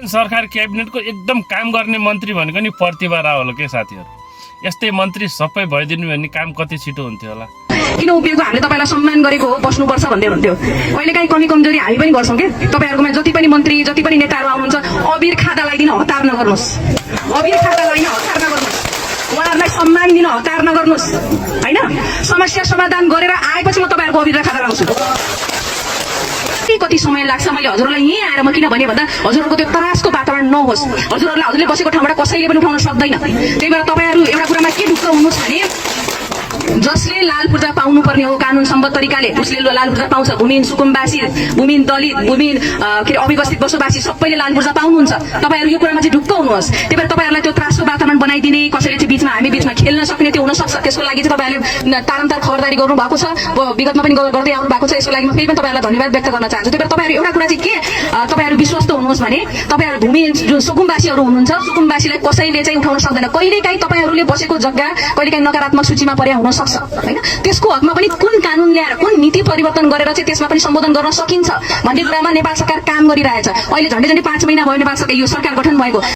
सरकार क्याबिनेटको एकदम काम गर्ने मन्त्री भनेको नि प्रतिभा रावल हो के साथीहरू। यस्तै मन्त्री सबै भइदिनु भने काम कति छिटो हुन्थ्यो होला। किन उभिएको हामीले तपाईँलाई सम्मान गरेको हो बस्नुपर्छ भन्दै हुन्थ्यो। कहिलेकाहीँ कमी कमजोरी हामी पनि गर्छौँ के। तपाईँहरूकोमा जति पनि मन्त्री जति पनि नेताहरू आउनुहुन्छ अबिर खातालाई दिन हतार नगर्नुहोस्। अबिर खातालाई दिन हतार नगर्नुहोस्। उहाँहरूलाई सम्मान दिन हतार नगर्नुहोस् होइन। समस्या समाधान गरेर आएपछि म तपाईँहरूको अबिर खाता लाउँछु। कति समय लाग्छ मैले हजुरलाई यहीँ आएर म किन भने भन्दा हजुरहरूको त्यो तरासको वातावरण नहोस्। हजुरहरूलाई हजुरले बसेको ठाउँबाट कसैले पनि उठाउन सक्दैन। त्यही भएर तपाईँहरू एउटा कुरामा के ढुक्क हुनुहोस् भने जसले लाल पूर्जा पाउनुपर्ने हो कानुन सम्बद्ध तरिकाले उसले लाल पूर्जा पाउँछ। भूमिहीन सुकुम्बासी, भूमिहीन दलित, भूमिहीन अव्यवस्थित बसोबासी सबैले लाल पूर्जा पाउनुहुन्छ। तपाईँहरू यो कुरामा चाहिँ ढुक्क हुनुहोस्। त्यही भएर तपाईँहरूलाई त्यो त्रासको वातावरण बनाइदिने कसैले चाहिँ बिचमा हामी बिचमा खेल्न सक्ने त्यो हुनसक्छ। त्यसको लागि चाहिँ तपाईँहरूले तारन्तार खबरदारी गर्नु भएको छ, विगतमा पनि गर्दै आउनु भएको छ। यसको लागि म फेरि पनि तपाईँहरूलाई धन्यवाद व्यक्त गर्न चाहन्छु। त्यही भएर तपाईँहरू एउटा कुरा चाहिँ के तपाईँहरू विश्वस्त हुनुहोस् भने तपाईँहरू भूमिहीन जुन सुकुम्बासीहरू हुनुहुन्छ सुकुम्बासीलाई कसैले चाहिँ उठाउन सक्दैन। कहिलेकाहीँ तपाईँहरूले बसेको जग्गा कहिलेकाहीँ नकारात्मक सूचीमा पर्या हुन सक्छ होइन। त्यसको हकमा पनि कुन कानुन ल्याएर कुन नीति परिवर्तन गरेर चाहिँ त्यसमा पनि सम्बोधन गर्न सकिन्छ भन्ने कुरामा नेपाल सरकार काम गरिरहेछ। अहिले झन्डै 5 महिना भयो नेपाल सरकार यो सरकार गठन भएको।